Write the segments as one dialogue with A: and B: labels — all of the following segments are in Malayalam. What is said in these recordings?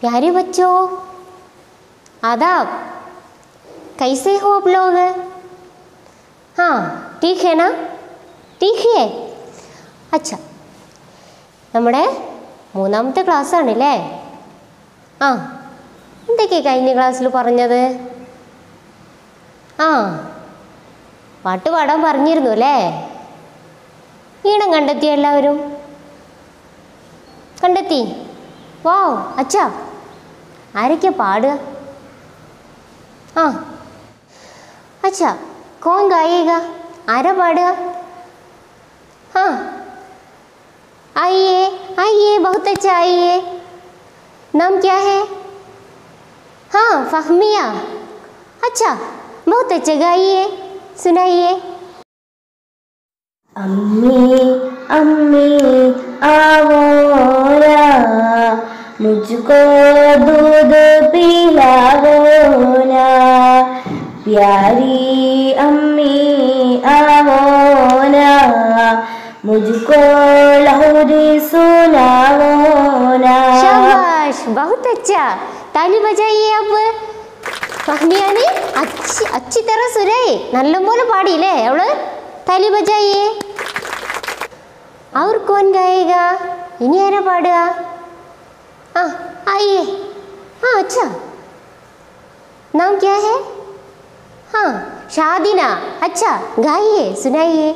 A: प्यारे बच्चों, आदाब। कैसे हो आप लोग? हाँ, ठीक है ना? ठीक है. अच्छा, നമ്മുടെ മൂന്നാമത്തെ ക്ലാസ് ആണല്ലേ? ആ, എന്തൊക്കെ കഴിഞ്ഞ ക്ലാസ്സിൽ പറഞ്ഞത്? ആ, പാട്ട് പാടാൻ പറഞ്ഞിരുന്നു അല്ലേ? ഈണം കണ്ടെത്തിയോ എല്ലാവരും? കണ്ടെത്തി? വാവ്, അച്ഛാ, ആരൊക്കെയാ പാടുക? ആ, अच्छा कौन गाएगा? आरा पाड़ेगा? हाँ, आइए आइए, बहुत अच्छा, आइए। नाम क्या है? हाँ, फहमिया। अच्छा, बहुत अच्छा, गाइए, सुनाइए।
B: अम्मी अम्मी आओ ना, मुझको दूध पिलाओ ना, प्यारी अम्मी आओ ना, मुझको लोरी सुनाओ ना।
A: शाबाश, बहुत अच्छा, ताली बजाइए अब। फहमिया ने अच्छी तरह सुनाई, नल्लोले पाड़ी ले अवള്. ताली बजाइए. और कौन गाएगा? इनी आरा पाड़ुക? हाँ, आइए. हाँ, अच्छा, नाम क्या है? हाँ, शादिना. अच्छा, गाइए, सुनाइए.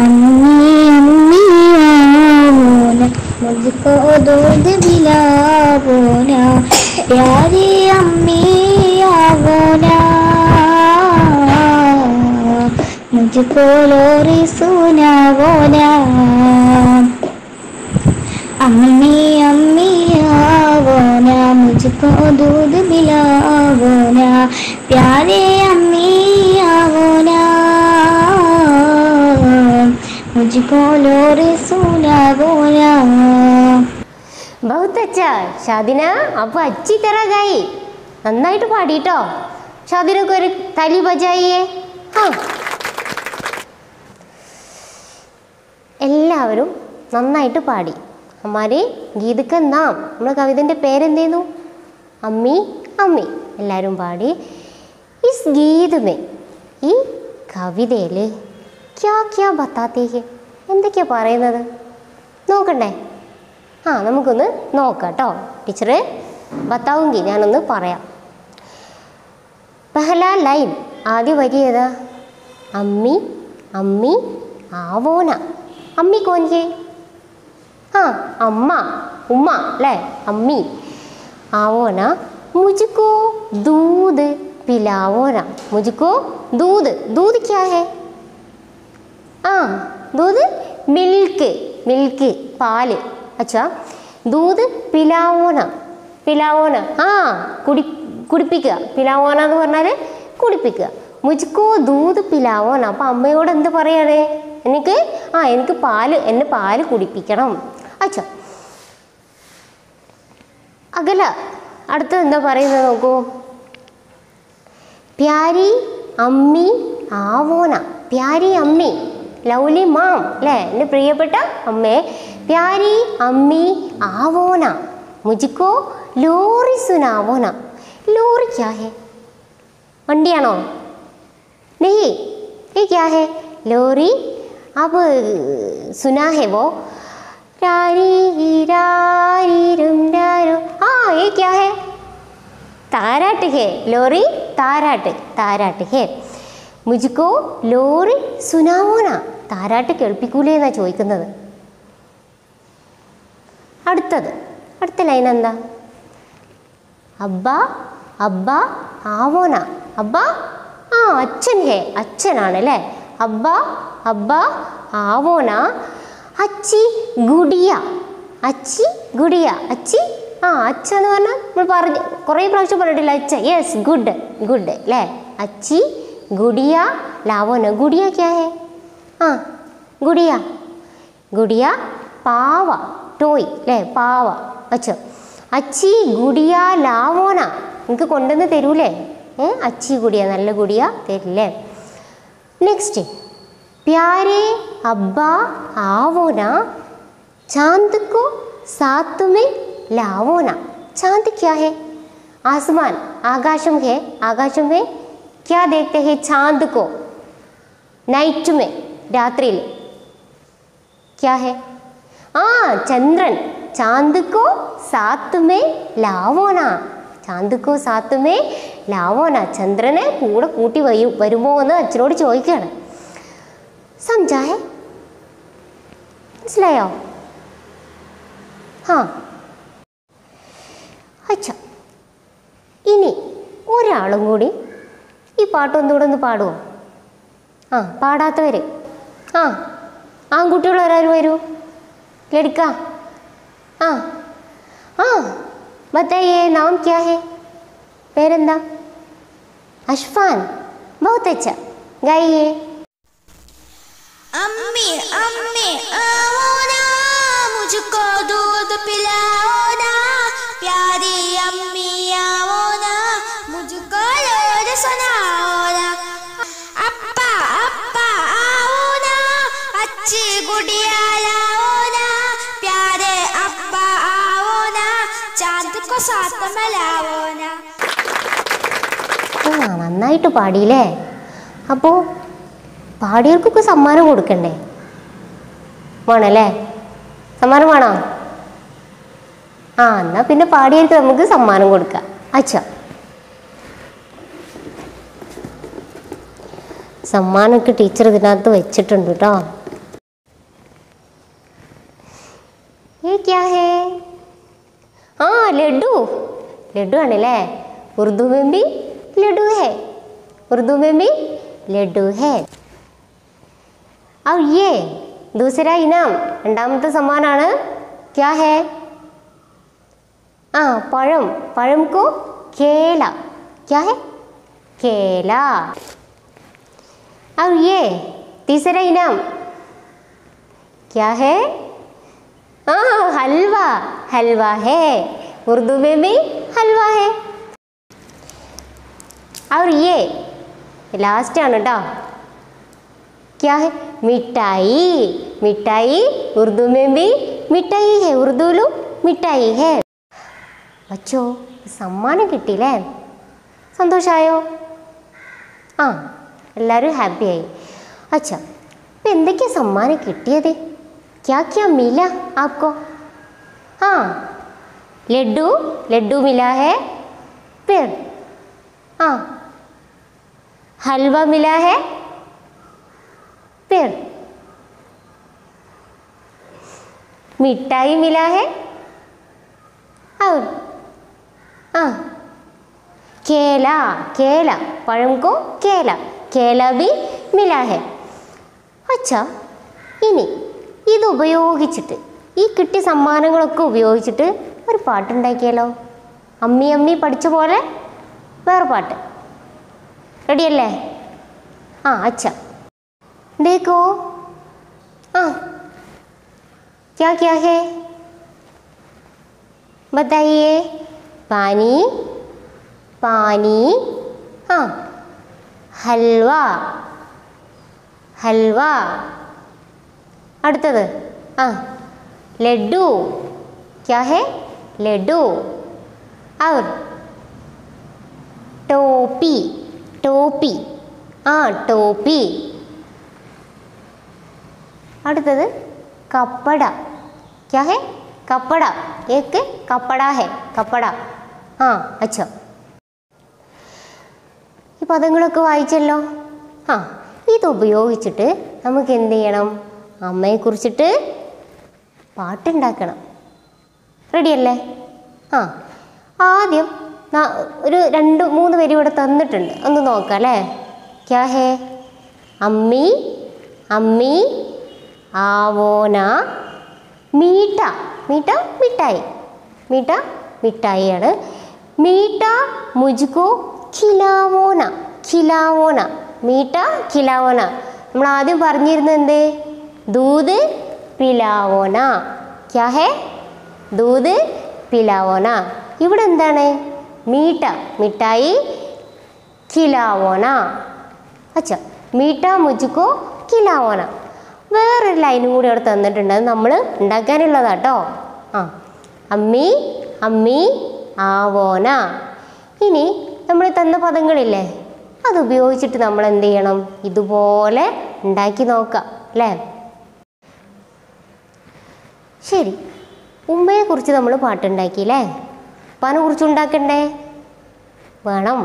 B: अम्मी अम्मी आओ ना, मुझको दूध पिलाओ ना, प्यारी अम्मी आओ ना, मुझको लोरी सुनाओ ना. अम्मी अम्मी आओ ना, मुझको दूध पिलाओ ना, प्यारे अम्मी आओ ना, मुझको लोरी सुनाओ ना.
A: बहुत अच्छा ഷാദിന, അപ്പോൾ अच्छी तरह गाई, നന്നായിട്ട് പാടി കേട്ടോ. ഷാദിനക്ക് ഒരു താലി ബജായിയേ. ആ, എല്ലാവരും നന്നായിട്ട് പാടി. हमारे गीत का नाम, നമ്മുടെ കവിതൻ്റെ പേരെന്തേന്നു? അമ്മി അമ്മി. എല്ലാവരും പാടി. ഇസ് ഗീത് മേ, ഈ കവിതയിൽ ക്യാ ക്യാ ബത്താത്തേ ഹെ, എന്തൊക്കെയാ പറയുന്നത് നോക്കണ്ടേ? ആ, നമുക്കൊന്ന് നോക്കാം കേട്ടോ. ടീച്ചറ് ബത്താവുങ്കി, ഞാനൊന്ന് പറയാം. പഹല ലൈൻ, ആദ്യ വരി ഏതാ? അമ്മി അമ്മി ആവോന. അമ്മി കോൻ ഹെ? ആ, അമ്മ, ഉമ്മ അല്ലേ? അമ്മി. ആവോന മുझको दूध पिलाओ ना. मुझको दूध, दूध क्या है? हाँ, दूध मिल्क, मिल्क पाल. अच्छा, दूध पिलाओ ना, पिलाओ ना. ആ, കുടിപ്പിക്കുക. പിലാവോന എന്ന് പറഞ്ഞാൽ കുടിപ്പിക്കുക. മുझको दूध पिलाओ ना. അപ്പം അമ്മയോട് എന്ത് പറയണേ? എനിക്ക് എന്നെ പാല് കുടിപ്പിക്കണം. അച്ഛാ, അകല അടുത്തത് എന്താ പറയുന്നത് നോക്കൂ. പ്യാരി അമ്മി ആവോന. പ്യാരി അമ്മി, ലൗലി മാം അല്ലേ? എൻ്റെ പ്രിയപ്പെട്ട അമ്മേ, പ്യാരി അമ്മി ആവോന, മുझको ലോറി സുനാവോന. ലോറി ക്യാ ഹെ? വണ്ടിയാണോ? नहीं, ये क्या है? लोरी. अब सुना है वो हाँ, ये क्या है? ताराट है. लोरी ताराट, ताराट है. मुझको ലോറി സുനാവോ ना. താരാട്ട് കേൾപ്പിക്കൂലേ എന്നാ ചോദിക്കുന്നത്. അടുത്ത ലൈൻ എന്താ? അബ്ബ അബ്ബ ആവോന. അബ്ബ, ആ, അച്ഛൻ ഹേ, അച്ഛനാണ് അല്ലേ? അബ്ബ അബ്ബ ആവോന. അച്ചി ഗുഡിയ. അച്ചി ഗുഡിയ. അച്ചി, ആ, അച്ഛ എന്ന് പറഞ്ഞാൽ നമ്മൾ പറഞ്ഞ് കുറേ പ്രാവശ്യം പറഞ്ഞിട്ടില്ല അച്ഛ. യെസ്, ഗുഡ് ഗുഡ് അല്ലേ? അച്ചി ഗുഡിയ ലാവോന. ഗുഡിയ ക്യാ ഹേ? ആ, ഗുഡിയ. ഗുഡിയ പാവ, ടോയ് അല്ലേ? പാവ. അച്ഛ, അച്ചി ഗുഡിയ ലാവോന. നിങ്ങൾക്ക് കൊണ്ടുവന്ന് തരൂലേ? അച്ചി ഗുഡിയ, നല്ല ഗുഡിയ തരില്ലേ? നെക്സ്റ്റ്, प्यारे अब्बा आओ ना, चांद को साथ में लाओ ना. चांद क्या है? आसमान, आकाशम है, आकाशम में क्या देखते हैं चांद को? नाइट में, रात्रि क्या है? चंद्रन। चांद को साथ में लावो ना, चांद को साथ में लावो ना. ചന്ദ്രനെ കൂടെ കൂട്ടി വരുമോ എന്ന് അച്ഛനോട് ചോദിക്കുകയാണ്. समझा है? മനസ്സിലായോ? അച്ഛാ, ഇനി ഒരാളും കൂടി ഈ പാട്ടൊന്നുകൂടെ ഒന്ന് പാടുമോ? പാടാത്തവർ ആൺകുട്ടികൾ ഒരാൾ വരൂ. ലടിക്ക. बताइए नाम क्या है? പേരെന്താ? അഷ്ഫാൻ. बहुत अच्छा, गाइए.
B: अम्मी अम्मी आओ ना, मुझको दूध पिलाओ ना, प्यारी अम्मी आओ ना, मुझको रोज सुनाओ ना. अप्पा अप्पा आओ ना, अच्छी गुड़िया लाओ ना, प्यारे अप्पा आओ ना, चांद को साथ में लाओ ना.
A: നന്നായിട്ട് പാടിയില്ലേ? അപ്പോൾ പാടിയവർക്കൊക്കെ സമ്മാനം കൊടുക്കണ്ടേ? വേണല്ലേ? സമ്മാനം വേണോ? എന്നാൽ പിന്നെ പാടിയവർക്ക് നമുക്ക് സമ്മാനം കൊടുക്കാം. അച്ഛാ, സമ്മാനമൊക്കെ ടീച്ചർ ഇതിനകത്ത് വെച്ചിട്ടുണ്ട് കേട്ടോ. ക്യാ ഹേ? ലഡു. ലഡു ആണല്ലേ? ഉറുദു में भी लड्डू है, उर्दू में भी लड्डू है. और ये दूसरा इनाम, രണ്ടാമത്തെ സമ്മാനാണ്. क्या है? പഴം. പഴം को केला. क्या है? केला. और ये तीसरा इनाम क्या है? हलवा. हलवा है, उर्दू में भी हलवा है. और ये लास्ट ആണ് കേട്ടോ. क्या है? मिठाई. मिठाई उर्दू में भी मिठाई है, ഉറുദുവിലും മിഠായി है. അച്ഛോ, സമ്മാനം കിട്ടിയില്ലേ? സന്തോഷമായോ? എല്ലാവരും ഹാപ്പിയായി. അച്ഛാ, ഇപ്പം എന്തൊക്കെയാണ് സമ്മാനം കിട്ടിയത്? क्या क्या मिला आपको? लड्डू. लड्डू मिला है. फिर हलवा मिला है. फिर मिठाई मिला है. और केला. केला, पഴം को केला. केला भी मिला है. अच्छा, ഇനി ഇത് ഉപയോഗിച്ചിട്ട്, ഈ കിട്ടിയ സമ്മാനങ്ങളൊക്കെ ഉപയോഗിച്ചിട്ട് ഒരു പാട്ടുണ്ടാക്കിയാലോ? അമ്മി അമ്മി പഠിച്ച പോലെ വേറെ പാട്ട്. റെഡിയല്ലേ? अच्छा, देखो. क्या क्या है बताइए? पानी. पानी. हलवा. हलवा. അടുത്തത് लड्डू. क्या है? लड्डू. और टोपी. टोपी. टोपी. അടുത്തത് കപ്പട. क्या है? कपड़ा. एक कपड़ा है, कपड़ा. अच्छा. ഈ പദങ്ങളൊക്കെ വായിച്ചല്ലോ. ഇത് ഉപയോഗിച്ചിട്ട് നമുക്ക് എന്ത് ചെയ്യണം? അമ്മയെക്കുറിച്ചിട്ട് പാട്ടുണ്ടാക്കണം. റെഡിയല്ലേ? ആദ്യം ഒരു 2-3 വരി ഇവിടെ തന്നിട്ടുണ്ട്, ഒന്ന് നോക്കാം അല്ലേ? क्या है? अम्मी अम्मी आवो ना. मीठा. मीठा मिठाई. मीठा मिठाई ആണ്. मीठा मुझको खिलावो ना. खिलावो ना. मीठा खिलावो ना. നമ്മൾ ആദ്യം പറഞ്ഞിരുന്നത് എന്ത്? दूध पिलावो ना. क्या है? दूध पिलावो ना. ഇവിടെ എന്താണ്? मीठा मिठाई खिलावो ना. अच्छा, मीठा मुझको खिलावो ना. വേറൊരു ലൈനും കൂടി അവിടെ തന്നിട്ടുണ്ട്, അത് നമ്മൾ ഉണ്ടാക്കാനുള്ളതാട്ടോ. അമ്മി അമ്മി ആവോന. ഇനി നമ്മൾ തന്ന പദങ്ങളില്ലേ, അതുപയോഗിച്ചിട്ട് നമ്മൾ എന്ത് ചെയ്യണം, ഇതുപോലെ ഉണ്ടാക്കി നോക്കാം അല്ലേ. ശരി, ഉമ്മയെക്കുറിച്ച് നമ്മൾ പാട്ടുണ്ടാക്കിയില്ലേ, ഉപ്പാനെ കുറിച്ച് ഉണ്ടാക്കണ്ടേ, വേണം.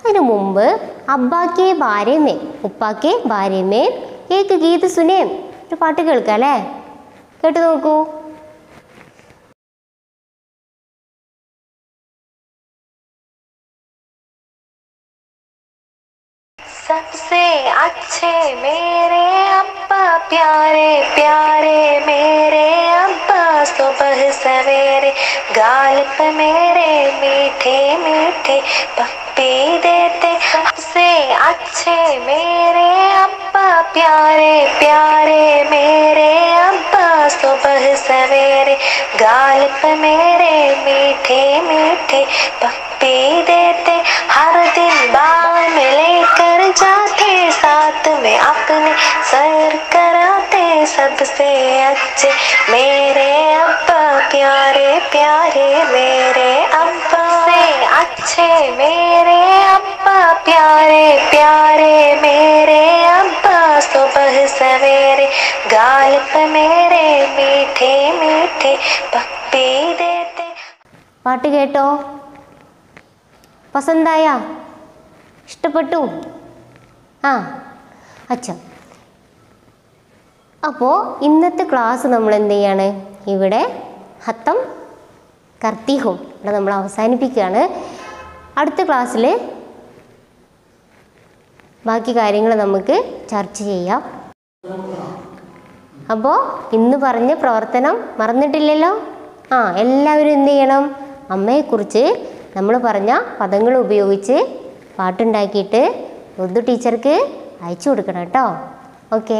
A: അതിനു മുമ്പ് അബ്ബാക്കെ ഭാര്യമേ ഉപ്പാക്കെ ഭാര്യമേ ഏക്ക് ഗീത് സുനേം, ഒരു പാട്ട് കേൾക്കാം അല്ലേ, കേട്ട് നോക്കൂ.
C: सबसे अच्छे मेरे अब्बा, प्यारे प्यारे मेरे अब्बा, सुबह सवेरे गाल पे मेरे मीठे मीठे पप्पी देते। सबसे अच्छे मेरे अब्बा, प्यारे प्यारे मेरे अब्बा, सुबह सवेरे गाल पे मेरे मीठे मीठे पप्पी देते। हर दिन बाग में लेकर जाते, साथ में अपने सैर कराते। सबसे अच्छे मेरे अब्बा, प्यारे प्यारे मेरे अब्बा, से अच्छे मेरे अब्बा, प्यारे प्यारे मेरे अब्बा, सुबह सवेरे गाल पे मेरे मीठे मीठे पप्पी देते।
A: പാട്ട് കേട്ടോ, പസന്തായ, ഇഷ്ടപ്പെട്ടു? ആ അച്ഛാ, അപ്പോൾ ഇന്നത്തെ ക്ലാസ് നമ്മൾ എന്ത് ചെയ്യാണ്, ഇവിടെ ഹത്തം കർത്തിഹും ഇവിടെ നമ്മൾ അവസാനിപ്പിക്കുകയാണ്. അടുത്ത ക്ലാസ്സിൽ ബാക്കി കാര്യങ്ങൾ നമുക്ക് ചർച്ച ചെയ്യാം. അപ്പോൾ ഇന്ന് പറഞ്ഞ പ്രവർത്തനം മറന്നിട്ടില്ലല്ലോ. എല്ലാവരും എന്ത് ചെയ്യണം, അമ്മയെക്കുറിച്ച് നമ്മൾ പറഞ്ഞ പദങ്ങൾ ഉപയോഗിച്ച് പാട്ടുണ്ടാക്കിയിട്ട് ഉറുദു ടീച്ചർക്ക് അയച്ചു കൊടുക്കണം കേട്ടോ. ഓക്കെ.